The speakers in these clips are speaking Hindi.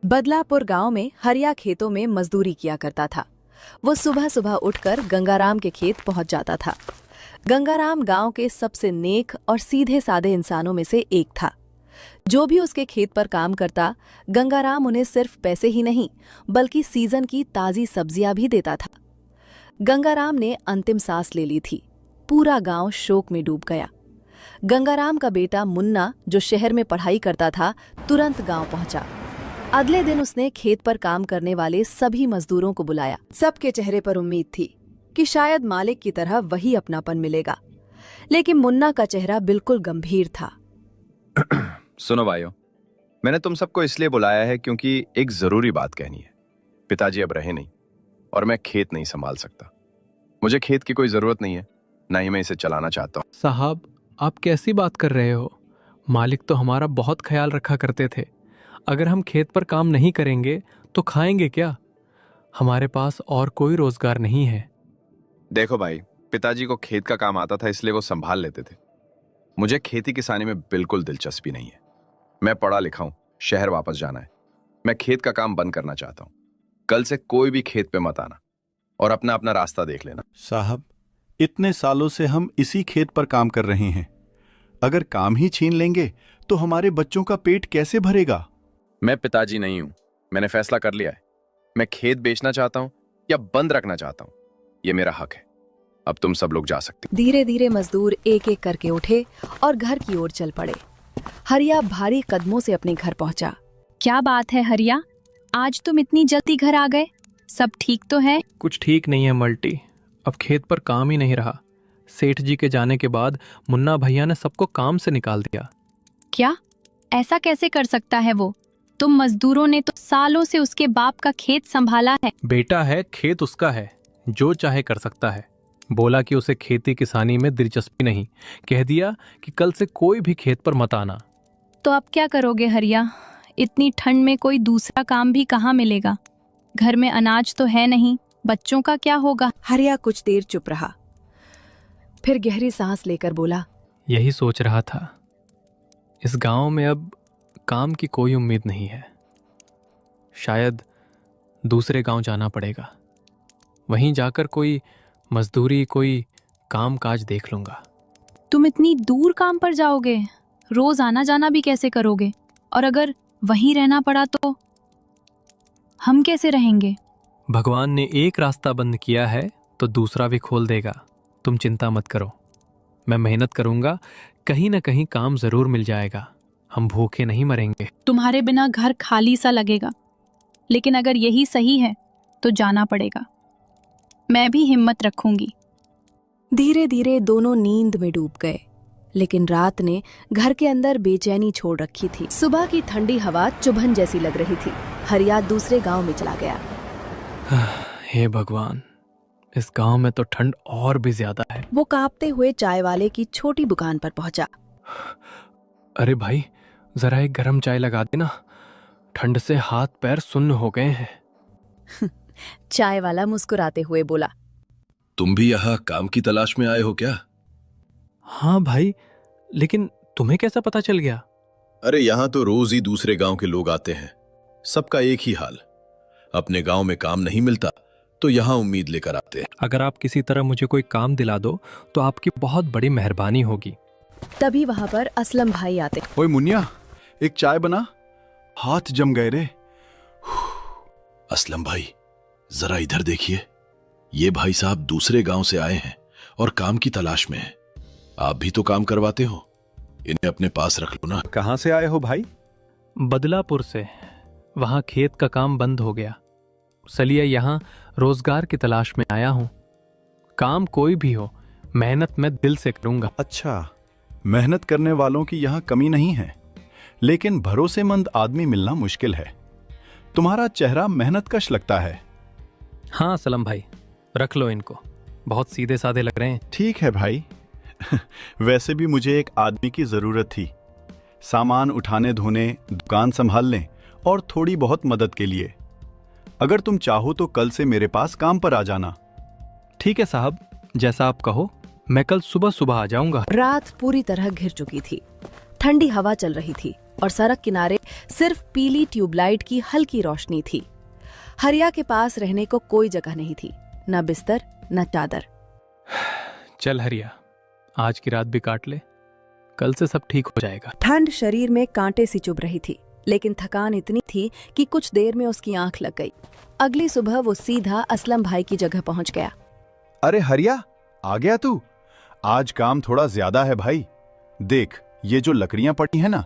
बदलापुर गांव में हरिया खेतों में मजदूरी किया करता था। वो सुबह सुबह उठकर गंगाराम के खेत पहुंच जाता था। गंगाराम गांव के सबसे नेक और सीधे साधे इंसानों में से एक था। जो भी उसके खेत पर काम करता, गंगाराम उन्हें सिर्फ पैसे ही नहीं बल्कि सीजन की ताजी सब्जियां भी देता था। गंगाराम ने अंतिम सांस ले ली थी। पूरा गांव शोक में डूब गया। गंगाराम का बेटा मुन्ना, जो शहर में पढ़ाई करता था, तुरंत गांव पहुंचा। अगले दिन उसने खेत पर काम करने वाले सभी मजदूरों को बुलाया। सबके चेहरे पर उम्मीद थी कि शायद मालिक की तरह वही अपनापन मिलेगा, लेकिन मुन्ना का चेहरा बिल्कुल गंभीर था। सुनो भाइयों, मैंने तुम सबको इसलिए बुलाया है क्योंकि एक जरूरी बात कहनी है। पिताजी अब रहे नहीं और मैं खेत नहीं संभाल सकता। मुझे खेत की कोई जरूरत नहीं है, ना ही मैं इसे चलाना चाहता हूँ। साहब, आप कैसी बात कर रहे हो? मालिक तो हमारा बहुत ख्याल रखा करते थे। अगर हम खेत पर काम नहीं करेंगे तो खाएंगे क्या? हमारे पास और कोई रोजगार नहीं है। देखो भाई, पिताजी को खेत का काम आता था इसलिए वो संभाल लेते थे। मुझे खेती किसानी में बिल्कुल दिलचस्पी नहीं है। मैं पढ़ा लिखा हूं, शहर वापस जाना है। मैं खेत का काम बंद करना चाहता हूं। कल से कोई भी खेत पे मत आना और अपना अपना रास्ता देख लेना। साहब, इतने सालों से हम इसी खेत पर काम कर रहे हैं। अगर काम ही छीन लेंगे तो हमारे बच्चों का पेट कैसे भरेगा? मैं पिताजी नहीं हूं। मैंने फैसला कर लिया है। मैं खेत बेचना चाहता हूं या बंद रखना चाहता हूं, ये मेरा हक है। अब तुम सब लोग जा सकते हो। धीरे धीरे मजदूर एक एक करके उठे और घर की ओर चल पड़े। हरिया भारी कदमों से अपने घर पहुंचा। क्या बात है हरिया, आज तुम इतनी जल्दी घर आ गए? सब ठीक तो है? कुछ ठीक नहीं है मल्टी। अब खेत पर काम ही नहीं रहा। सेठ जी के जाने के बाद मुन्ना भैया ने सबको काम से निकाल दिया। क्या? ऐसा कैसे कर सकता है वो? तुम मजदूरों ने तो सालों से उसके बाप का खेत संभाला है। बेटा है, खेत उसका है, जो चाहे कर सकता है। बोला कि उसे खेती किसानी में दिलचस्पी नहीं। कह दिया कि कल से कोई भी खेत पर मत आना। तो अब क्या करोगे हरिया? इतनी ठंड में कोई दूसरा काम भी कहाँ मिलेगा? घर में अनाज तो है नहीं, बच्चों का क्या होगा? हरिया कुछ देर चुप रहा, फिर गहरी सांस लेकर बोला, यही सोच रहा था। इस गांव में अब काम की कोई उम्मीद नहीं है। शायद दूसरे गांव जाना पड़ेगा। वहीं जाकर कोई मजदूरी, कोई काम काज देख लूंगा। तुम इतनी दूर काम पर जाओगे? रोज आना जाना भी कैसे करोगे? और अगर वहीं रहना पड़ा तो हम कैसे रहेंगे? भगवान ने एक रास्ता बंद किया है तो दूसरा भी खोल देगा। तुम चिंता मत करो, मैं मेहनत करूंगा, कहीं ना कहीं काम जरूर मिल जाएगा। हम भूखे नहीं मरेंगे। तुम्हारे बिना घर खाली सा लगेगा, लेकिन अगर यही सही है तो जाना पड़ेगा। मैं भी हिम्मत रखूंगी। धीरे धीरे दोनों नींद में डूब गए, लेकिन रात ने घर के अंदर बेचैनी छोड़ रखी थी। सुबह की ठंडी हवा चुभन जैसी लग रही थी। हरिया दूसरे गांव में चला गया। हे भगवान, इस गांव में तो ठंड और भी ज्यादा है। वो कांपते हुए चाय वाले की छोटी दुकान पर पहुंचा। अरे भाई, जरा एक गरम चाय लगा देना। ठंड से हाथ पैर सुन्न हो गए हैं। चाय वाला मुस्कुराते हुए बोला, तुम भी यहाँ काम की तलाश में आए हो क्या? हाँ भाई, लेकिन तुम्हें कैसा पता चल गया? अरे यहाँ तो रोज ही दूसरे गांव के लोग आते हैं। सबका एक ही हाल। अपने गांव में काम नहीं मिलता तो यहाँ उम्मीद लेकर आते हैं। अगर आप किसी तरह मुझे कोई काम दिला दो तो आपकी बहुत बड़ी मेहरबानी होगी। तभी वहां पर असलम भाई आते। ओए मुन्निया, एक चाय बना, हाथ जम गए रे। असलम भाई, जरा इधर देखिए। ये भाई साहब दूसरे गांव से आए हैं और काम की तलाश में हैं। आप भी तो काम करवाते हो, इन्हें अपने पास रख लो ना। कहाँ से आए हो भाई? बदलापुर से। वहां खेत का काम बंद हो गया, चलिए यहाँ रोजगार की तलाश में आया हूँ। काम कोई भी हो, मेहनत मैं दिल से करूंगा। अच्छा, मेहनत करने वालों की यहाँ कमी नहीं है, लेकिन भरोसेमंद आदमी मिलना मुश्किल है। तुम्हारा चेहरा मेहनतकश लगता है। हाँ सलम भाई, रख लो इनको, बहुत सीधे साधे लग रहे हैं। ठीक है भाई। वैसे भी मुझे एक आदमी की जरूरत थी, सामान उठाने धोने, दुकान संभालने और थोड़ी बहुत मदद के लिए। अगर तुम चाहो तो कल से मेरे पास काम पर आ जाना। ठीक है साहब, जैसा आप कहो, मैं कल सुबह सुबह आ जाऊंगा। रात पूरी तरह घिर चुकी थी। ठंडी हवा चल रही थी और सड़क किनारे सिर्फ पीली ट्यूबलाइट की हल्की रोशनी थी। हरिया के पास रहने को कोई जगह नहीं थी, न बिस्तर न चादर। चल हरिया, आज की रात भी काट ले, कल से सब ठीक हो जाएगा। ठंड शरीर में कांटे सी चुभ रही थी, लेकिन थकान इतनी थी कि कुछ देर में उसकी आंख लग गई। अगली सुबह वो सीधा असलम भाई की जगह पहुंच गया। अरे हरिया, आ गया तू? आज काम थोड़ा ज्यादा है भाई। देख, ये जो लकड़ियां पड़ी हैं ना,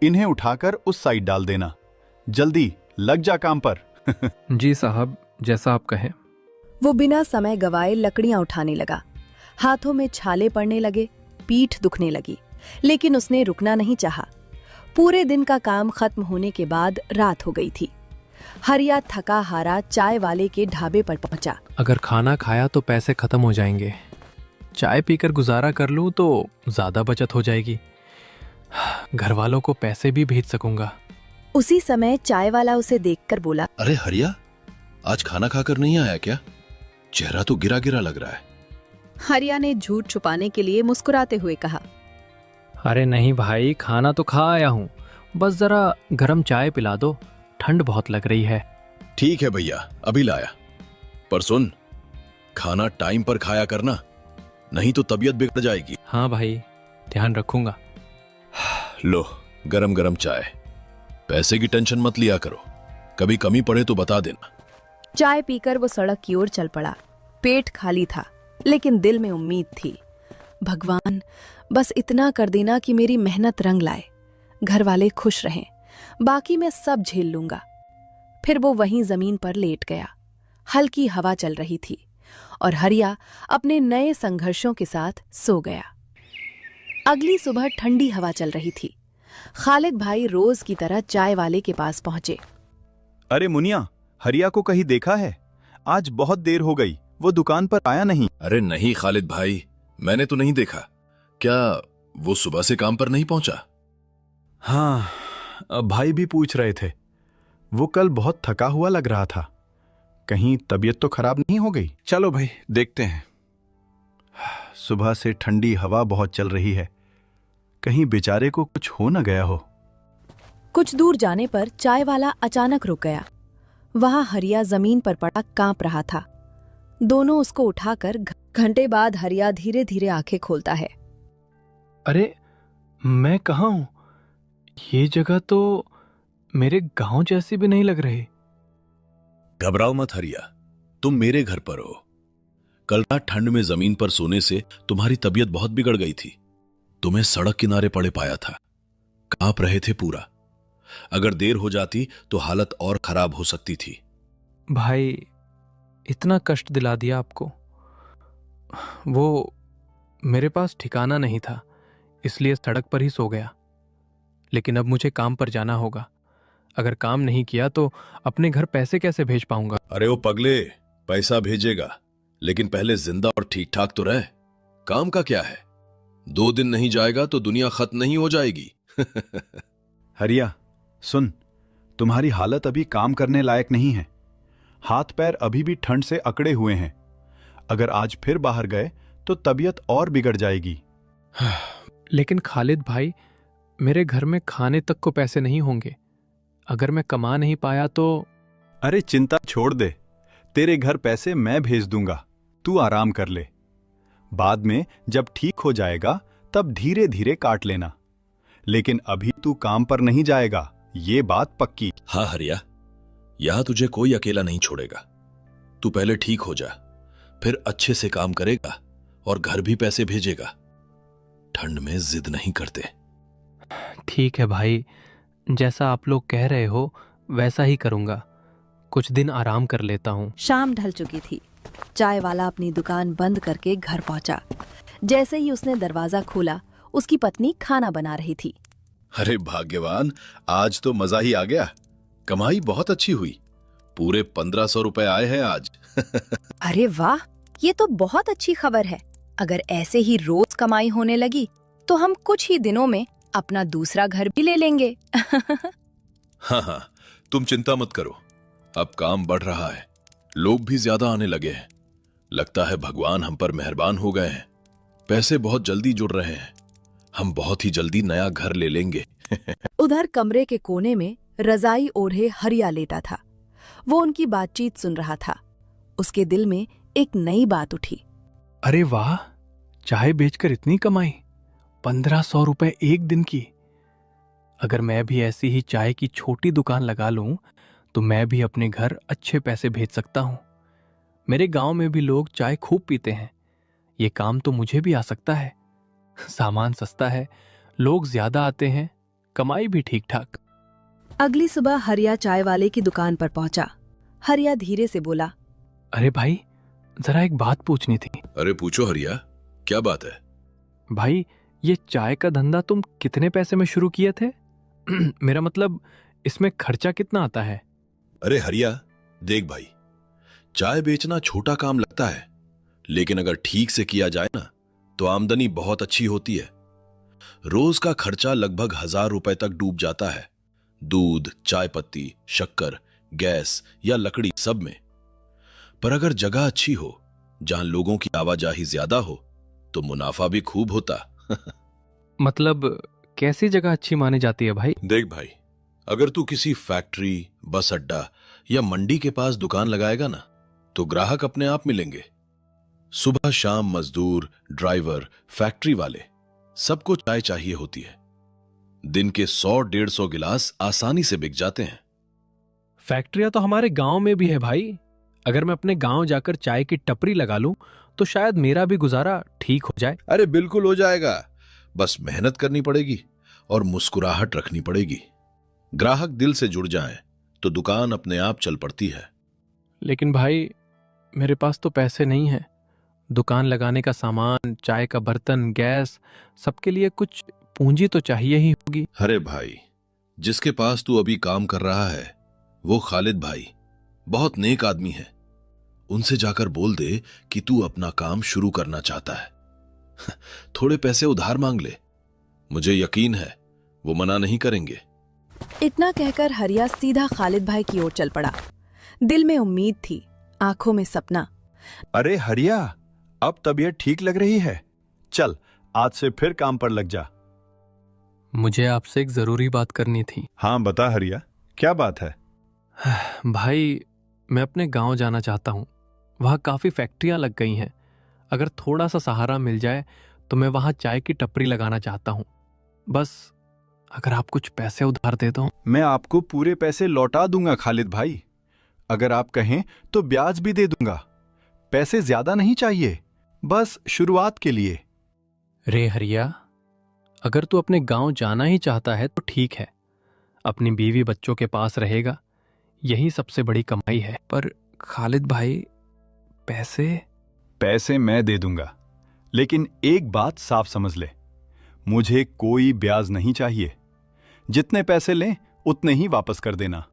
इन्हें उठाकर उस साइड डाल देना। जल्दी लग जा काम पर। जी साहब, जैसा आप कहें। वो बिना समय गवाए लकड़ियां उठाने लगा। हाथों में छाले पड़ने लगे, पीठ दुखने लगी, लेकिन उसने रुकना नहीं चाहा। पूरे दिन का काम खत्म होने के बाद रात हो गई थी। हरिया थका हारा चाय वाले के ढाबे पर पहुंचा। अगर खाना खाया तो पैसे खत्म हो जाएंगे, चाय पीकर गुजारा कर लूं तो ज्यादा बचत हो जाएगी, घर वालों को पैसे भी भेज सकूंगा। उसी समय चाय वाला उसे देखकर बोला, अरे हरिया, आज खाना खाकर नहीं आया क्या? चेहरा तो गिरा गिरा लग रहा है। हरिया ने झूठ छुपाने के लिए मुस्कुराते हुए कहा, अरे नहीं भाई, खाना तो खा आया हूँ, बस जरा गर्म चाय पिला दो, ठंड बहुत लग रही है। ठीक है भैया, अभी लाया। पर सुन, खाना टाइम पर खाया करना, नहीं तो तबीयत बिगड़ जाएगी। हाँ भाई, ध्यान रखूंगा। लो, गरम गरम चाय। पैसे की टेंशन मत लिया करो, कभी कमी पड़े तो बता देना। चाय पीकर वो सड़क की ओर चल पड़ा। पेट खाली था, लेकिन दिल में उम्मीद थी। भगवान, बस इतना कर देना कि मेरी मेहनत रंग लाए, घर वाले खुश रहें, बाकी मैं सब झेल लूंगा। फिर वो वहीं जमीन पर लेट गया। हल्की हवा चल रही थी और हरिया अपने नए संघर्षों के साथ सो गया। अगली सुबह ठंडी हवा चल रही थी। खालिद भाई रोज की तरह चाय वाले के पास पहुंचे। अरे मुनिया, हरिया को कहीं देखा है? आज बहुत देर हो गई, वो दुकान पर आया नहीं। अरे नहीं खालिद भाई, मैंने तो नहीं देखा। क्या वो सुबह से काम पर नहीं पहुंचा? हाँ, भाई भी पूछ रहे थे। वो कल बहुत थका हुआ लग रहा था। कहीं तबीयत तो खराब नहीं हो गई? चलो भाई, देखते हैं। सुबह से ठंडी हवा बहुत चल रही है, कहीं बेचारे को कुछ हो न गया हो। कुछ दूर जाने पर चाय वाला अचानक रुक गया। वहां हरिया जमीन पर पड़ा कांप रहा था। दोनों उसको उठाकर घंटे बाद हरिया धीरे धीरे आंखें खोलता है। अरे मैं कहाँ हूँ? ये जगह तो मेरे गांव जैसी भी नहीं लग रही। घबराओ मत हरिया, तुम मेरे घर पर हो। कल रात ठंड में जमीन पर सोने से तुम्हारी तबीयत बहुत बिगड़ गई थी। तुम्हें सड़क किनारे पड़े पाया था, कांप रहे थे पूरा। अगर देर हो जाती तो हालत और खराब हो सकती थी। भाई, इतना कष्ट दिला दिया आपको। वो मेरे पास ठिकाना नहीं था, इसलिए सड़क पर ही सो गया। लेकिन अब मुझे काम पर जाना होगा। अगर काम नहीं किया तो अपने घर पैसे कैसे भेज पाऊंगा? अरे ओ पगले, पैसा भेजेगा, लेकिन पहले जिंदा और ठीक ठाक तो रहे। काम का क्या है, 2 दिन नहीं जाएगा तो दुनिया खत्म नहीं हो जाएगी। हरिया सुन, तुम्हारी हालत अभी काम करने लायक नहीं है। हाथ पैर अभी भी ठंड से अकड़े हुए हैं। अगर आज फिर बाहर गए तो तबीयत और बिगड़ जाएगी। लेकिन खालिद भाई, मेरे घर में खाने तक को पैसे नहीं होंगे। अगर मैं कमा नहीं पाया तो? अरे चिंता छोड़ दे, तेरे घर पैसे मैं भेज दूंगा, तू आराम कर ले। बाद में जब ठीक हो जाएगा तब धीरे धीरे काट लेना। लेकिन अभी तू काम पर नहीं जाएगा, ये बात पक्की। हाँ हरिया, यहां तुझे कोई अकेला नहीं छोड़ेगा। तू पहले ठीक हो जा, फिर अच्छे से काम करेगा और घर भी पैसे भेजेगा। ठंड में जिद नहीं करते। ठीक है भाई, जैसा आप लोग कह रहे हो वैसा ही करूंगा। कुछ दिन आराम कर लेता हूँ। शाम ढल चुकी थी। चाय वाला अपनी दुकान बंद करके घर पहुंचा। जैसे ही उसने दरवाजा खोला, उसकी पत्नी खाना बना रही थी। अरे भाग्यवान, आज तो मजा ही आ गया। कमाई बहुत अच्छी हुई, पूरे 1500 रुपए आए हैं आज। अरे वाह, ये तो बहुत अच्छी खबर है। अगर ऐसे ही रोज कमाई होने लगी तो हम कुछ ही दिनों में अपना दूसरा घर भी ले लेंगे। हाँ हाँ, तुम चिंता मत करो, अब काम बढ़ रहा है, लोग भी ज्यादा आने लगे हैं। लगता है भगवान हम पर मेहरबान हो गए हैं। पैसे बहुत जल्दी जुड़ रहे हैं, हम बहुत ही जल्दी नया घर ले लेंगे। उधर कमरे के कोने में रजाई ओढ़े हरिया लेटा था। वो उनकी बातचीत सुन रहा था। उसके दिल में एक नई बात उठी। अरे वाह, चाय बेचकर इतनी कमाई, 1500 रुपए एक दिन की। अगर मैं भी ऐसी ही चाय की छोटी दुकान लगा लूं तो मैं भी अपने घर अच्छे पैसे भेज सकता हूं। मेरे गांव में भी लोग चाय खूब पीते हैं। ये काम तो मुझे भी आ सकता है। सामान सस्ता है, लोग ज्यादा आते हैं, कमाई भी ठीक ठाक। अगली सुबह हरिया चाय वाले की दुकान पर पहुंचा। हरिया धीरे से बोला, अरे भाई, जरा एक बात पूछनी थी। अरे पूछो हरिया, क्या बात है? भाई, ये चाय का धंधा तुम कितने पैसे में शुरू किए थे? मेरा मतलब, इसमें खर्चा कितना आता है? अरे हरिया, देख भाई, चाय बेचना छोटा काम लगता है, लेकिन अगर ठीक से किया जाए ना तो आमदनी बहुत अच्छी होती है। रोज का खर्चा लगभग 1000 रुपए तक डूब जाता है। दूध, चाय पत्ती, शक्कर, गैस या लकड़ी सब में। पर अगर जगह अच्छी हो, जहां लोगों की आवाजाही ज्यादा हो, तो मुनाफा भी खूब होता। मतलब कैसी जगह अच्छी मानी जाती है भाई? देख भाई, अगर तू किसी फैक्ट्री, बस अड्डा या मंडी के पास दुकान लगाएगा ना, तो ग्राहक अपने आप मिलेंगे। सुबह शाम मजदूर, ड्राइवर, फैक्ट्री वाले सबको चाय चाहिए होती है। दिन के 100-150 गिलास आसानी से बिक जाते हैं। फैक्ट्रियां तो हमारे गांव में भी है भाई। अगर मैं अपने गांव जाकर चाय की टपरी लगा लूं तो शायद मेरा भी गुजारा ठीक हो जाए। अरे बिल्कुल हो जाएगा, बस मेहनत करनी पड़ेगी और मुस्कुराहट रखनी पड़ेगी। ग्राहक दिल से जुड़ जाएं तो दुकान अपने आप चल पड़ती है। लेकिन भाई, मेरे पास तो पैसे नहीं हैं। दुकान लगाने का सामान, चाय का बर्तन, गैस, सबके लिए कुछ पूंजी तो चाहिए ही होगी। अरे भाई, जिसके पास तू अभी काम कर रहा है वो खालिद भाई बहुत नेक आदमी है। उनसे जाकर बोल दे कि तू अपना काम शुरू करना चाहता है। थोड़े पैसे उधार मांग ले, मुझे यकीन है वो मना नहीं करेंगे। इतना कहकर हरिया सीधा खालिद भाई की ओर चल पड़ा। दिल में उम्मीद थी, आंखों में सपना। अरे हरिया, अब तबीयत ठीक लग रही है? चल, आज से फिर काम पर लग जा। मुझे आपसे एक जरूरी बात करनी थी। हाँ बता हरिया, क्या बात है? भाई, मैं अपने गांव जाना चाहता हूँ। वहाँ काफ़ी फैक्ट्रियाँ लग गई हैं। अगर थोड़ा सा सहारा मिल जाए तो मैं वहाँ चाय की टपरी लगाना चाहता हूँ। बस अगर आप कुछ पैसे उधार दे दो। मैं आपको पूरे पैसे लौटा दूंगा खालिद भाई। अगर आप कहें तो ब्याज भी दे दूंगा। पैसे ज्यादा नहीं चाहिए, बस शुरुआत के लिए। रे हरिया, अगर तू अपने गांव जाना ही चाहता है तो ठीक है। अपनी बीवी बच्चों के पास रहेगा, यही सबसे बड़ी कमाई है। पर खालिद भाई, पैसे मैं दे दूंगा, लेकिन एक बात साफ समझ ले, मुझे कोई ब्याज नहीं चाहिए। जितने पैसे लें उतने ही वापस कर देना,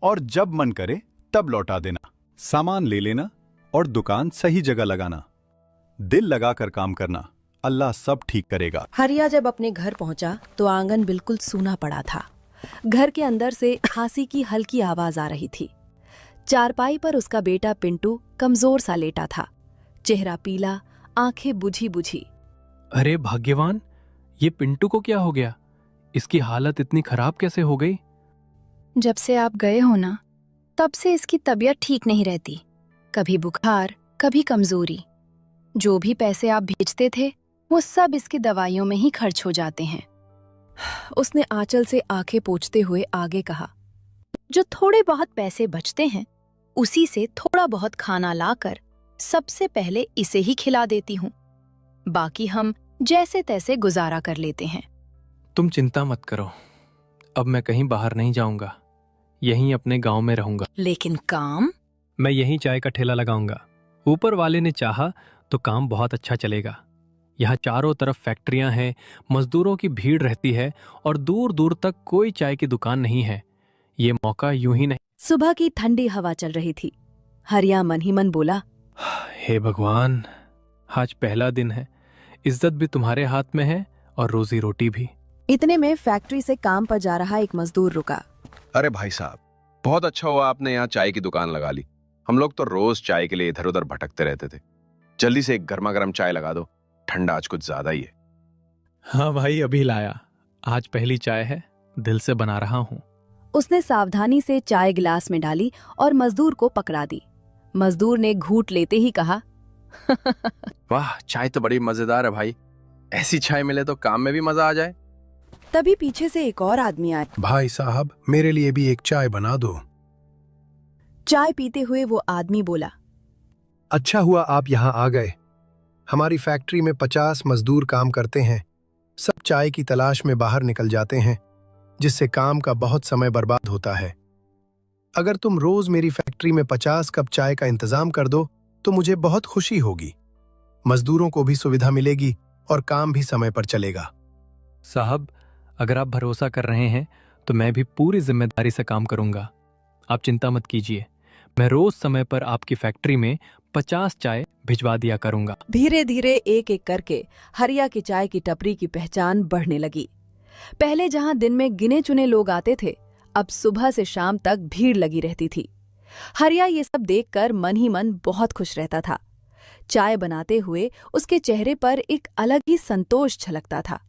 और जब मन करे तब लौटा देना। सामान ले लेना और दुकान सही जगह लगाना। दिल लगाकर काम करना, अल्लाह सब ठीक करेगा। हरिया जब अपने घर पहुंचा तो आंगन बिल्कुल सूना पड़ा था। घर के अंदर से खांसी की हल्की आवाज आ रही थी। चारपाई पर उसका बेटा पिंटू कमजोर सा लेटा था, चेहरा पीला, आंखें बुझी बुझी। अरे भाग्यवान, ये पिंटू को क्या हो गया? इसकी हालत इतनी खराब कैसे हो गई? जब से आप गए हो ना, तब से इसकी तबीयत ठीक नहीं रहती। कभी बुखार, कभी कमजोरी। जो भी पैसे आप भेजते थे वो सब इसकी दवाइयों में ही खर्च हो जाते हैं। उसने आंचल से आंखें पोंछते हुए आगे कहा, जो थोड़े बहुत पैसे बचते हैं उसी से थोड़ा बहुत खाना लाकर सबसे पहले इसे ही खिला देती हूँ। बाकी हम जैसे तैसे गुजारा कर लेते हैं। तुम चिंता मत करो, अब मैं कहीं बाहर नहीं जाऊंगा, यहीं अपने गांव में रहूंगा। लेकिन काम? मैं यहीं चाय का ठेला लगाऊंगा। ऊपर वाले ने चाहा तो काम बहुत अच्छा चलेगा। यहाँ चारों तरफ फैक्ट्रियां हैं, मजदूरों की भीड़ रहती है और दूर दूर तक कोई चाय की दुकान नहीं है। ये मौका यूं ही नहीं। सुबह की ठंडी हवा चल रही थी। हरिया मन ही मन बोला, हे भगवान, आज पहला दिन है, इज्जत भी तुम्हारे हाथ में है और रोजी रोटी भी। इतने में फैक्ट्री से काम पर जा रहा एक मजदूर रुका। अरे भाई साहब, बहुत अच्छा हुआ आपने यहाँ चाय की दुकान लगा ली। हम लोग तो रोज चाय के लिए इधर उधर भटकते रहते थे। जल्दी से एक गर्मा गर्म चाय लगा दो, ठंडा आज कुछ ज्यादा ही है। हाँ भाई, अभी लाया। आज पहली चाय है, दिल से बना रहा हूँ। उसने सावधानी से चाय गिलास में डाली और मजदूर को पकड़ा दी। मजदूर ने घूंट लेते ही कहा, वाह, चाय तो बड़ी मजेदार है भाई। ऐसी चाय मिले तो काम में भी मजा आ जाए। तभी पीछे से एक और आदमी आया। भाई साहब, मेरे लिए भी एक चाय बना दो। चाय पीते हुए वो आदमी बोला, अच्छा हुआ आप यहाँ आ गए। हमारी फैक्ट्री में 50 मजदूर काम करते हैं। सब चाय की तलाश में बाहर निकल जाते हैं, जिससे काम का बहुत समय बर्बाद होता है। अगर तुम रोज मेरी फैक्ट्री में 50 कप चाय का इंतजाम कर दो तो मुझे बहुत खुशी होगी। मजदूरों को भी सुविधा मिलेगी और काम भी समय पर चलेगा। साहब, अगर आप भरोसा कर रहे हैं तो मैं भी पूरी जिम्मेदारी से काम करूंगा। आप चिंता मत कीजिए, मैं रोज समय पर आपकी फैक्ट्री में 50 चाय भिजवा दिया करूंगा। धीरे धीरे एक एक करके हरिया की चाय की टपरी की पहचान बढ़ने लगी। पहले जहां दिन में गिने चुने लोग आते थे, अब सुबह से शाम तक भीड़ लगी रहती थी। हरिया ये सब देखकर मन ही मन बहुत खुश रहता था। चाय बनाते हुए उसके चेहरे पर एक अलग ही संतोष झलकता था।